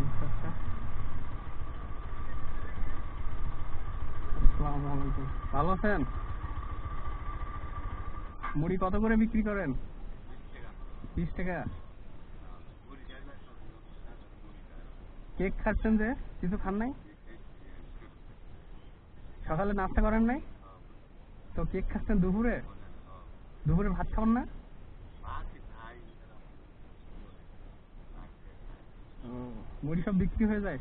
আচ্ছা আচ্ছা। আসসালামু আলাইকুম, ভালো আছেন? মুড়ি কত করে বিক্রি করেন? 20 টাকা। কেক খাচ্ছেন যে, কিছু খান নাই? সকালে নাস্তা করেন নাই? তো কেক খাচ্ছেন দুপুরে? দুপুরে ভাত খাবেন না? ও, মুড়ি সব বিক্রি হয়ে যায়?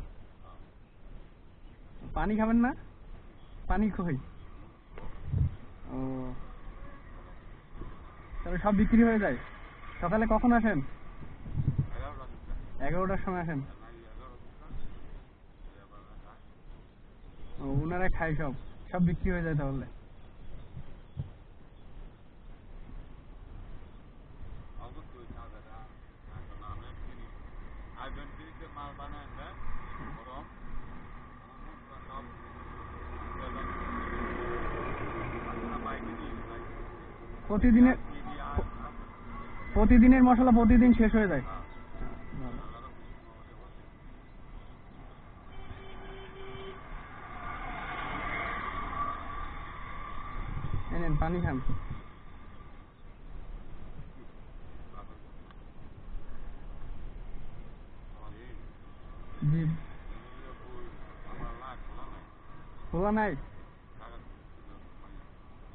পানি খাবেন না? পানি কই? ও, তবে সব বিক্রি হয়ে যায়। সকালে কখন আসেন? 11টার সময় আসেন? ও, উনারা খায় সব, সব বিক্রি হয়ে যায় তাহলে। প্রতিদিনের প্রতিদিনের মশলা প্রতিদিন শেষ হয়ে যায়। এই নেন পানি খান। জি, খোলা নাই?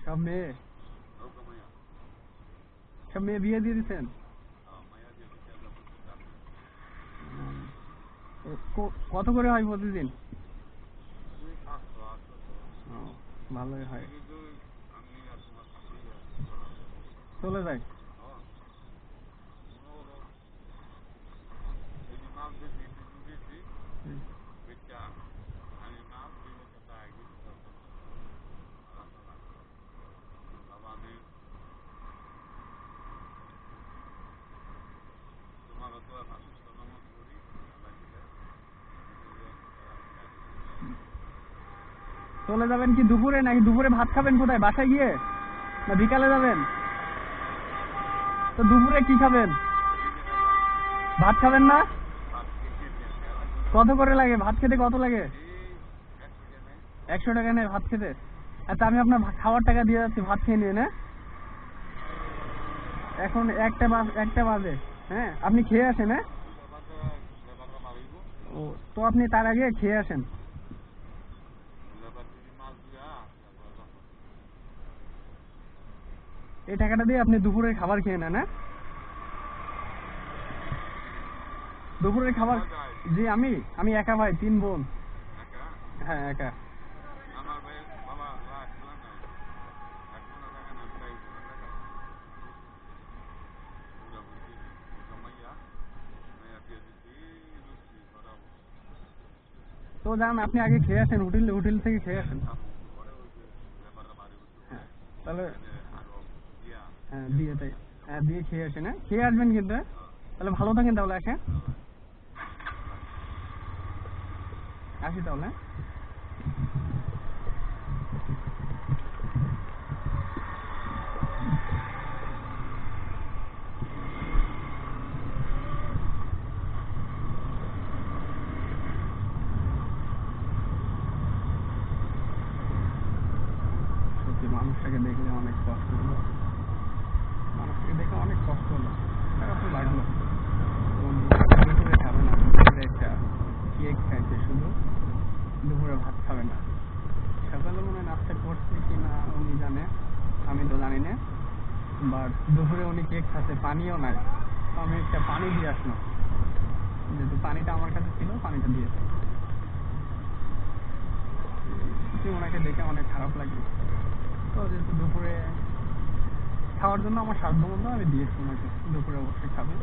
সব মেয়ে, সব মেয়ে বিয়ে দিয়ে দিচ্ছেন? কত করে হয় প্রতিদিন? ও, ভালোই হয়, চলে যায়। হুম। চলে যাবেন কি দুপুরে, নাকি দুপুরে ভাত খাবেন কোথায়, বাসায় গিয়ে, না বিকালে যাবেন? তো দুপুরে কি খাবেন? ভাত খাবেন না? কত করে লাগে ভাত খেতে? কত লাগে? 100 টাকা নেয় ভাত খেতে? আচ্ছা, আমি আপনার খাওয়ার টাকা দিয়ে যাচ্ছি, ভাত খেয়ে নিন। হ্যাঁ, এখন একটা বাজে। হ্যাঁ, আপনি খেয়ে আসেন। হ্যাঁ, ও, তো আপনি তার আগে খেয়ে আসেন। এই টাকাটা দিয়ে আপনি দুপুরের খাবার খেয়ে নেন। হ্যাঁ, দুপুরের খাবার। জি, আমি একা ভাই, 3 বোন। হ্যাঁ, একা। তো যান, আপনি আগে খেয়ে আসেন, হোটেল থেকে খেয়ে আসেন। হ্যাঁ, তাহলে হ্যাঁ দিয়ে খেয়ে আসেন। হ্যাঁ, খেয়ে আসবেন কিন্তু। হ্যাঁ, তাহলে ভালো থাকেন, তাহলে আসেন। আসি তাহলে। সত্যি মানুষটাকে দেখলে অনেক কষ্ট হলো, মানুষটাকে দেখে অনেক কষ্ট হলো, খারাপ তো লাগলো। দুপুরে খাবে না, দুপুরে একটা কেক খাইছে শুধু, দুপুরে ভাত খাবে না। সকালে মনে হয় নাস্তা করছে কি না উনি জানে, আমি তো জানি না। বাট দুপুরে উনি কেক খাচ্ছে, পানিও নাই। তো আমি একটা পানি দিয়ে আসলাম, যেহেতু পানিটা আমার কাছে ছিল, পানিটা দিয়েছে। ওনাকে দেখে অনেক খারাপ লাগলো। তো যেহেতু দুপুরে খাওয়ার জন্য আমার সাধ্য মতো আমি দিয়েছি ওনাকে, দুপুরে অবশ্যই খাবে।